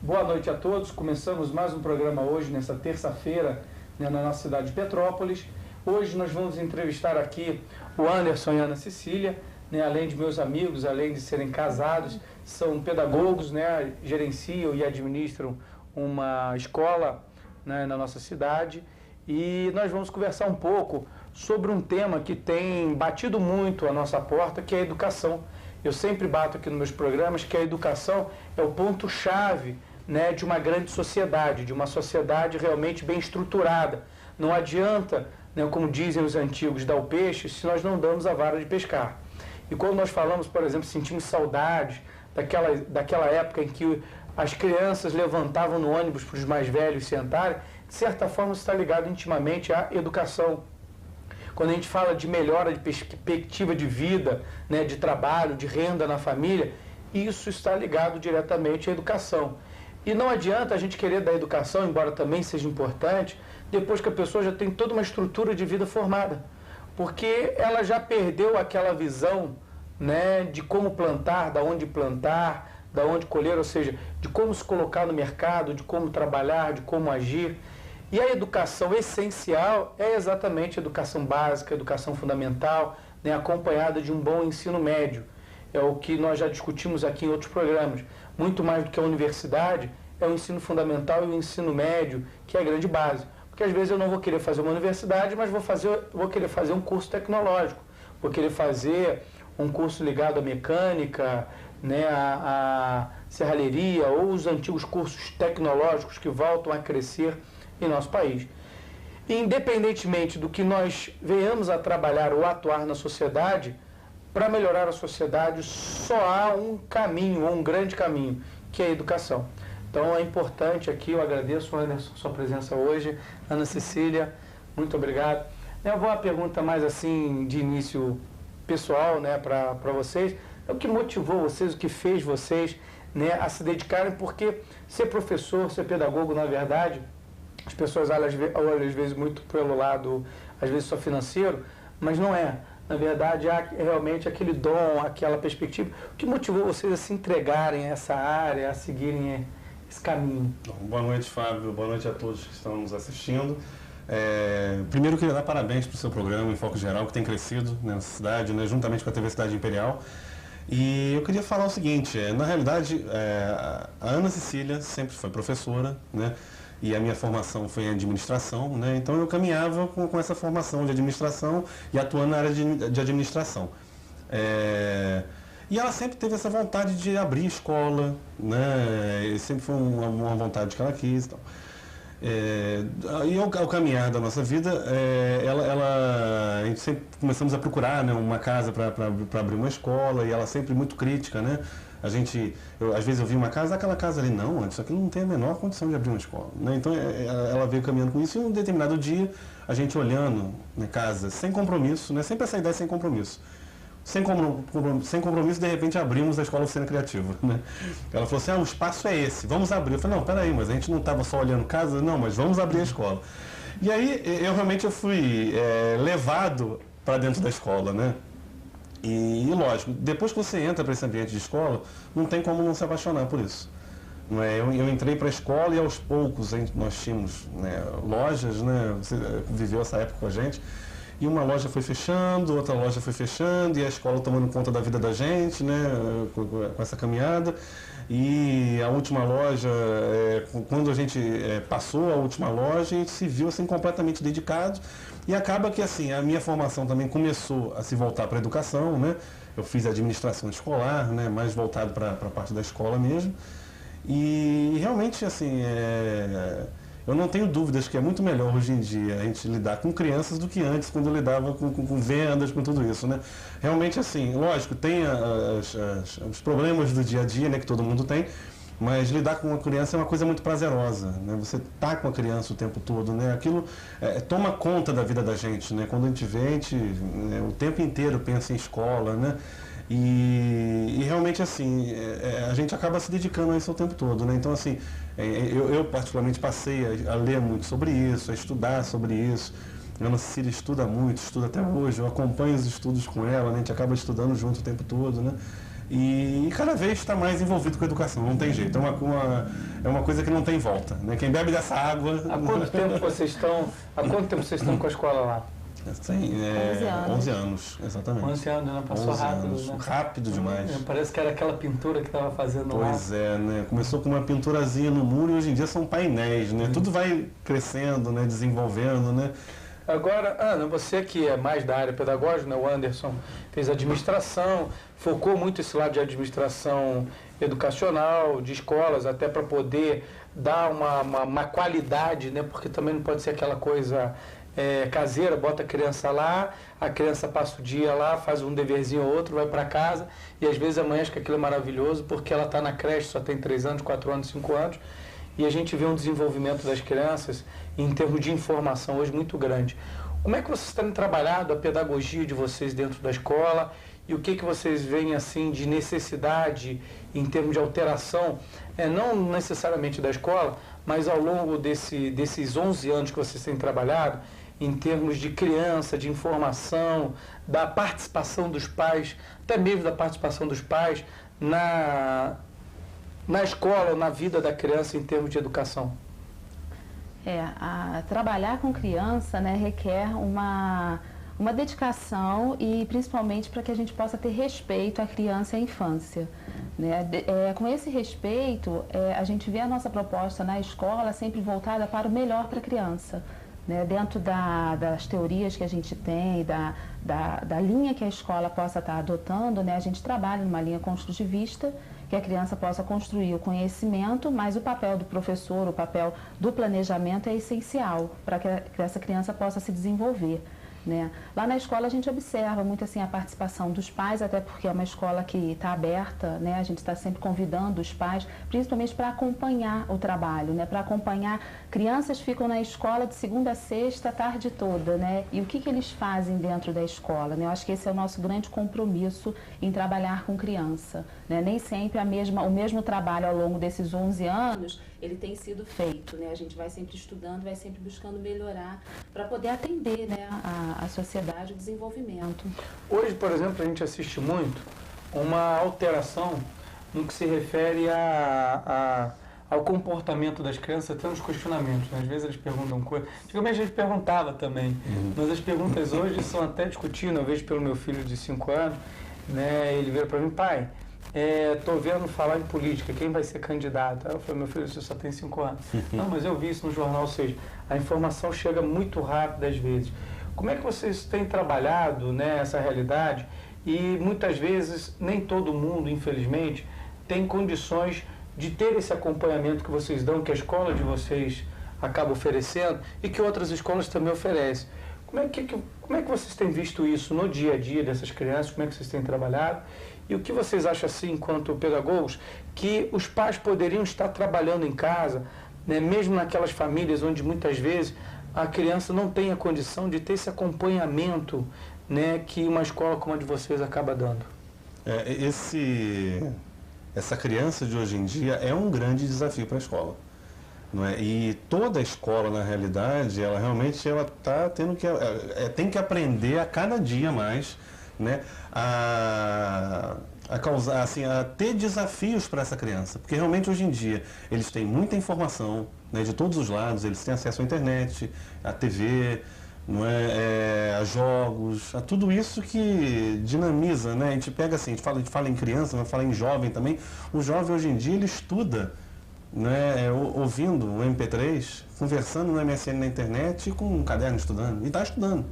Boa noite a todos. Começamos mais um programa hoje, nessa terça-feira, na nossa cidade de Petrópolis. Hoje nós vamos entrevistar aqui o Anderson e a Ana Cecília, além de meus amigos, além de serem casados, são pedagogos, gerenciam e administram uma escola, na nossa cidade. E nós vamos conversar um pouco sobre um tema que tem batido muito a nossa porta, que é a educação. Eu sempre bato aqui nos meus programas que a educação é o ponto-chave, de uma grande sociedade, de uma sociedade realmente bem estruturada. Não adianta, como dizem os antigos, dar o peixe se nós não damos a vara de pescar. E quando nós falamos, por exemplo, sentimos saudades daquela época em que as crianças levantavam no ônibus para os mais velhos sentarem, de certa forma isso está ligado intimamente à educação. Quando a gente fala de melhora de perspectiva de vida, de trabalho, de renda na família, isso está ligado diretamente à educação. E não adianta a gente querer dar educação, embora também seja importante, depois que a pessoa já tem toda uma estrutura de vida formada. Porque ela já perdeu aquela visão, de como plantar, da onde colher, ou seja, de como se colocar no mercado, de como trabalhar, de como agir. E a educação essencial é exatamente a educação básica, a educação fundamental, acompanhada de um bom ensino médio. É o que nós já discutimos aqui em outros programas. Muito mais do que a universidade, é o ensino fundamental e o ensino médio, que é a grande base. Porque às vezes eu não vou querer fazer uma universidade, mas vou querer fazer um curso tecnológico, vou querer fazer um curso ligado à mecânica, à serralheria, ou os antigos cursos tecnológicos que voltam a crescer em nosso país. Independentemente do que nós venhamos a trabalhar ou atuar na sociedade, para melhorar a sociedade só há um caminho, ou um grande caminho, que é a educação. Então é importante aqui, eu agradeço, Anderson, sua presença hoje, Ana Cecília, muito obrigado. Eu vou a pergunta mais assim, de início pessoal, para vocês. O que motivou vocês, o que fez vocês, a se dedicarem, porque ser professor, ser pedagogo, na verdade, as pessoas olham às vezes muito pelo lado, às vezes só financeiro, mas não é. Na verdade, há realmente aquele dom, aquela perspectiva. O que motivou vocês a se entregarem a essa área, a seguirem esse caminho? Boa noite, Fábio. Boa noite a todos que estão nos assistindo. Primeiro, eu queria dar parabéns para o seu programa, Enfoque Geral, que tem crescido nessa cidade, juntamente com a TV Cidade Imperial. E eu queria falar o seguinte, na realidade, a Ana Cecília sempre foi professora, e a minha formação foi em administração, então eu caminhava com essa formação de administração e atuando na área de administração. E ela sempre teve essa vontade de abrir escola, e sempre foi uma vontade que ela quis. Então. E ao caminhar da nossa vida, a gente sempre começamos a procurar uma casa para abrir uma escola, e ela sempre muito crítica, às vezes eu vi uma casa, aquela casa ali, não, isso aqui não tem a menor condição de abrir uma escola. Então ela veio caminhando com isso, e um determinado dia, a gente olhando na casa, sem compromisso, sempre essa ideia sem compromisso. Sem compromisso, de repente abrimos a Escola Oficina Criativa. Ela falou assim, o espaço é esse, vamos abrir. Eu falei, não, peraí, mas a gente não estava só olhando casa, não, mas vamos abrir a escola. E aí eu fui levado para dentro da escola, E lógico, depois que você entra para esse ambiente de escola, não tem como não se apaixonar por isso. Eu entrei para a escola e aos poucos nós tínhamos lojas, você viveu essa época com a gente, e uma loja foi fechando, outra loja foi fechando, e a escola tomando conta da vida da gente, com essa caminhada. E a última loja, quando a gente passou a última loja, a gente se viu assim completamente dedicado. E acaba que assim, a minha formação também começou a se voltar para a educação, Eu fiz administração escolar, mais voltado para a parte da escola mesmo. E realmente, assim, eu não tenho dúvidas que é muito melhor hoje em dia a gente lidar com crianças do que antes, quando eu lidava com vendas, com tudo isso, Realmente, assim, lógico, tem os problemas do dia a dia, que todo mundo tem, mas lidar com uma criança é uma coisa muito prazerosa, Você tá com a criança o tempo todo, Aquilo toma conta da vida da gente, Quando a gente vê, o tempo inteiro pensa em escola, E realmente, assim, a gente acaba se dedicando a isso o tempo todo, Então, assim, eu particularmente passei a ler muito sobre isso, a estudar sobre isso. A Ana Cecília estuda muito, estuda até hoje, eu acompanho os estudos com ela, A gente acaba estudando junto o tempo todo, e cada vez está mais envolvido com a educação, não tem jeito, é uma coisa que não tem volta, né? Quem bebe dessa água... Há quanto tempo vocês estão com a escola lá? Tem 11 anos, exatamente. 11 anos, né? Passou rápido, anos, né? Rápido demais. Parece que era aquela pintura que estava fazendo lá. Pois é, né? Começou com uma pinturazinha no muro e hoje em dia são painéis, né? Tudo vai crescendo, né? Desenvolvendo, né? Agora, Ana, você que é mais da área pedagógica, né? O Anderson fez administração, focou muito esse lado de administração educacional, de escolas, até para poder dar uma qualidade, né? Porque também não pode ser aquela coisa caseira, bota a criança lá, a criança passa o dia lá, faz um deverzinho ou outro, vai para casa, e às vezes amanhã acha que aquilo é maravilhoso, porque ela está na creche, só tem 3 anos, 4 anos, 5 anos, e a gente vê um desenvolvimento das crianças em termos de informação hoje muito grande. Como é que vocês têm trabalhado a pedagogia de vocês dentro da escola e o que vocês veem assim de necessidade em termos de alteração, não necessariamente da escola, mas ao longo desses 11 anos que vocês têm trabalhado, em termos de criança, de informação, da participação dos pais, até mesmo da participação dos pais na escola, na vida da criança em termos de educação? Trabalhar com criança, né, requer uma dedicação e principalmente para que a gente possa ter respeito à criança e à infância. Né? Com esse respeito, a gente vê a nossa proposta na escola sempre voltada para o melhor para a criança. Né? Dentro das teorias que a gente tem, da linha que a escola possa estar adotando, né? A gente trabalha numa linha construtivista, que a criança possa construir o conhecimento, mas o papel do professor, o papel do planejamento é essencial para que essa criança possa se desenvolver. Né? Lá na escola a gente observa muito assim a participação dos pais, até porque é uma escola que está aberta, né? A gente está sempre convidando os pais, principalmente para acompanhar o trabalho, né? Para acompanhar, crianças ficam na escola de segunda a sexta, a tarde toda, né? E o que eles fazem dentro da escola, né? Eu acho que esse é o nosso grande compromisso em trabalhar com criança, né? Nem sempre o mesmo trabalho ao longo desses 11 anos, ele tem sido feito, né? A gente vai sempre estudando, vai sempre buscando melhorar para poder atender, né, a sociedade, o desenvolvimento. Hoje, por exemplo, a gente assiste muito uma alteração no que se refere ao comportamento das crianças, até nos questionamentos. Né? Às vezes eles perguntam coisas. Antigamente a gente perguntava também, mas as perguntas hoje são até discutidas. Eu vejo pelo meu filho de 5 anos, né? Ele veio para mim, pai, estou vendo falar em política, quem vai ser candidato? Aí eu falei, meu filho, você só tem 5 anos. Não, mas eu vi isso no jornal, ou seja, a informação chega muito rápido às vezes. Como é que vocês têm trabalhado, né, essa realidade? E muitas vezes, nem todo mundo, infelizmente, tem condições de ter esse acompanhamento que vocês dão, que a escola de vocês acaba oferecendo e que outras escolas também oferecem. Como é que vocês têm visto isso no dia a dia dessas crianças? Como é que vocês têm trabalhado? E o que vocês acham, assim, enquanto pedagogos, que os pais poderiam estar trabalhando em casa, né, mesmo naquelas famílias onde muitas vezes a criança não tem a condição de ter esse acompanhamento, né, que uma escola como a de vocês acaba dando? Essa criança de hoje em dia é um grande desafio para a escola. Não é? E toda a escola, na realidade, ela realmente está tendo tem que aprender a cada dia mais, né, a causar, assim, a ter desafios para essa criança, porque realmente hoje em dia eles têm muita informação, né, de todos os lados, eles têm acesso à internet, à TV, não é, a jogos, a tudo isso que dinamiza, né? A gente pega assim, a gente fala em criança, mas fala em jovem também. O jovem hoje em dia ele estuda, né, ouvindo o MP3, conversando no MSN na internet e com um caderno estudando, e está estudando.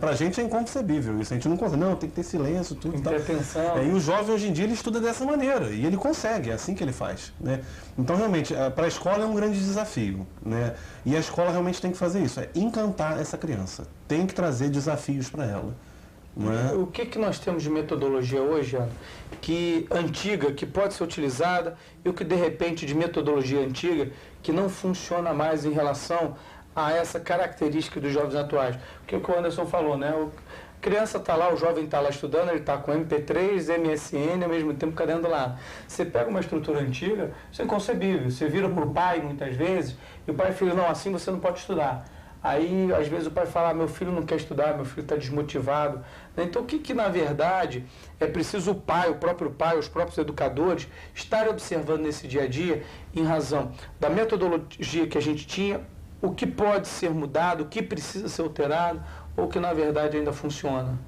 Para a gente é inconcebível isso, a gente não consegue, não, tem que ter silêncio, tudo. Tem que ter atenção. E o jovem hoje em dia ele estuda dessa maneira, e ele consegue, é assim que ele faz. Né? Então realmente, para a escola é um grande desafio, né? E a escola realmente tem que fazer isso, é encantar essa criança, tem que trazer desafios para ela. Não é? O que nós temos de metodologia hoje, Ana, antiga, que pode ser utilizada, e o que de repente de metodologia antiga, que não funciona mais em relação a essa característica dos jovens atuais? Porque o que o Anderson falou, né? A criança está lá, o jovem está lá estudando, ele está com MP3, MSN, ao mesmo tempo caderno do lado. Você pega uma estrutura antiga, isso é inconcebível. Você vira para o pai, muitas vezes, e o pai fala, não, assim você não pode estudar. Aí, às vezes, o pai fala, meu filho não quer estudar, meu filho está desmotivado. Então, o que, na verdade, é preciso o pai, o próprio pai, os próprios educadores, estarem observando nesse dia a dia, em razão da metodologia que a gente tinha, o que pode ser mudado, o que precisa ser alterado, ou que, na verdade, ainda funciona?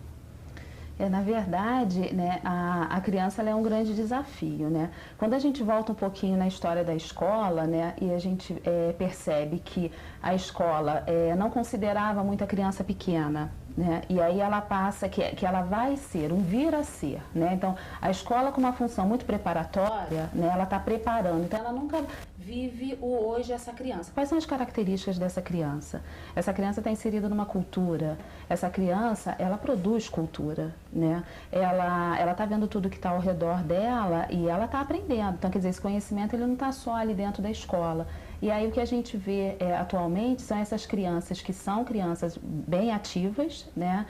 Na verdade, né, a criança ela é um grande desafio, né? Quando a gente volta um pouquinho na história da escola, né, e a gente percebe que a escola não considerava muito a criança pequena, né? E aí ela passa que ela vai ser, um vir a ser, né? Então, a escola com uma função muito preparatória, né, ela está preparando, então ela nunca vive o hoje essa criança. Quais são as características dessa criança? Essa criança está inserida numa cultura, essa criança, ela produz cultura, né? Ela está vendo tudo que está ao redor dela e ela está aprendendo. Então, quer dizer, esse conhecimento ele não está só ali dentro da escola. E aí o que a gente vê atualmente são essas crianças que são crianças bem ativas, né?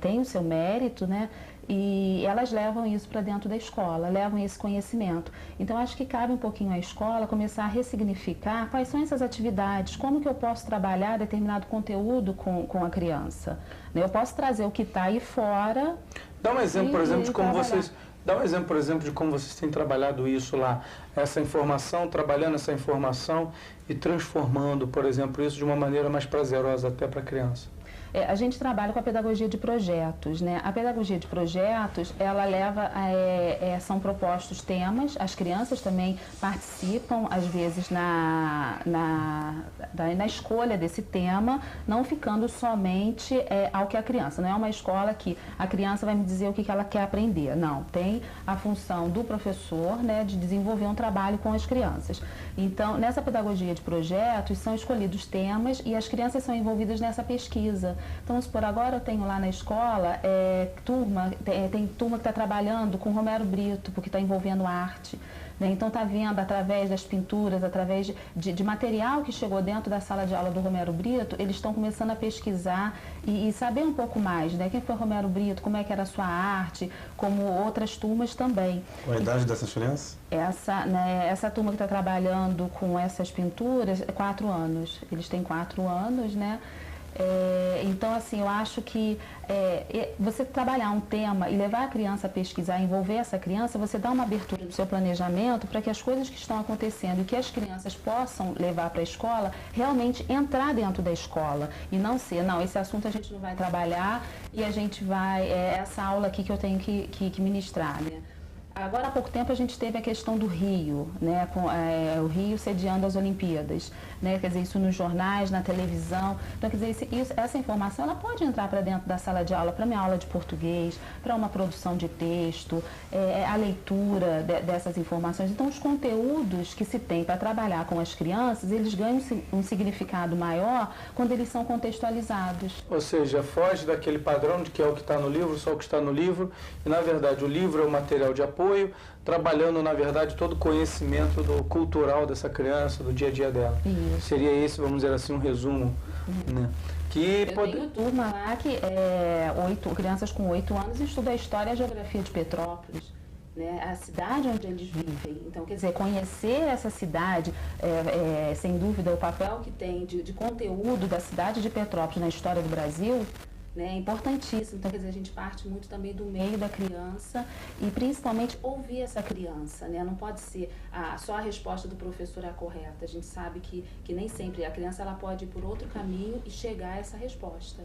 Têm o seu mérito, né? E elas levam isso para dentro da escola, levam esse conhecimento. Então, acho que cabe um pouquinho à escola começar a ressignificar quais são essas atividades, como que eu posso trabalhar determinado conteúdo com a criança. Eu posso trazer o que está aí fora. Dá um exemplo, por exemplo, de como vocês... Dá um exemplo, por exemplo, de como vocês têm trabalhado isso lá, essa informação, trabalhando essa informação e transformando, por exemplo, isso de uma maneira mais prazerosa até para a criança. A gente trabalha com a pedagogia de projetos, né? A pedagogia de projetos, ela leva, são propostos temas, as crianças também participam, às vezes, na escolha desse tema, não ficando somente ao que a criança. Não é uma escola que a criança vai me dizer o que ela quer aprender, não. Tem a função do professor, né, de desenvolver um trabalho com as crianças. Então, nessa pedagogia de projetos, são escolhidos temas e as crianças são envolvidas nessa pesquisa. Então, vamos supor, agora eu tenho lá na escola tem turma que está trabalhando com Romero Brito, porque está envolvendo arte. Né? Então, está vendo através das pinturas, através de material que chegou dentro da sala de aula do Romero Brito, eles estão começando a pesquisar e saber um pouco mais, né? Quem foi Romero Brito, como é que era a sua arte, como outras turmas também. Qual a idade dessas crianças? Essa turma que está trabalhando com essas pinturas, 4 anos. Eles têm 4 anos, né? Então, assim, eu acho que você trabalhar um tema e levar a criança a pesquisar, envolver essa criança, você dá uma abertura no seu planejamento para que as coisas que estão acontecendo e que as crianças possam levar para a escola, realmente entrar dentro da escola e não ser, não, esse assunto a gente não vai trabalhar e a gente vai, essa aula aqui que eu tenho que ministrar, né? Agora, há pouco tempo, a gente teve a questão do Rio, né, com o Rio sediando as Olimpíadas, né, quer dizer, isso nos jornais, na televisão. Então, quer dizer, essa informação ela pode entrar para dentro da sala de aula, para minha aula de português, para uma produção de texto, a leitura dessas informações. Então, os conteúdos que se tem para trabalhar com as crianças, eles ganham um significado maior quando eles são contextualizados. Ou seja, foge daquele padrão de que é o que está no livro, só o que está no livro, e, na verdade, o livro é o material de apoio, trabalhando, na verdade, todo o conhecimento cultural dessa criança, do dia a dia dela. Isso. Seria esse, vamos dizer assim, um resumo. Né? Tenho turma lá que crianças com 8 anos estudam a história e a geografia de Petrópolis, né? A cidade onde eles vivem. Então, quer dizer, conhecer essa cidade, sem dúvida, o papel que tem de conteúdo da cidade de Petrópolis na história do Brasil, né, é importantíssimo. Então, quer dizer, a gente parte muito também do meio da criança e principalmente ouvir essa criança, né? Não pode ser só a resposta do professor é a correta. A gente sabe que nem sempre a criança ela pode ir por outro caminho e chegar a essa resposta.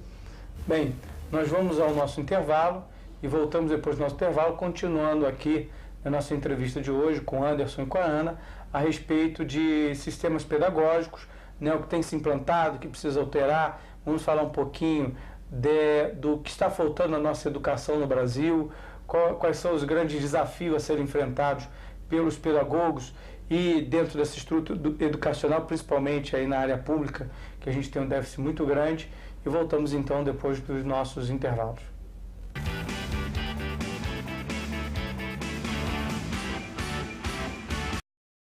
Bem, nós vamos ao nosso intervalo e voltamos depois do nosso intervalo, continuando aqui na nossa entrevista de hoje com o Anderson e com a Ana, a respeito de sistemas pedagógicos, né, o que tem se implantado, o que precisa alterar. Vamos falar um pouquinho do que está faltando na nossa educação no Brasil, quais são os grandes desafios a serem enfrentados pelos pedagogos e dentro dessa estrutura educacional, principalmente aí na área pública, que a gente tem um déficit muito grande. E voltamos então depois dos nossos intervalos.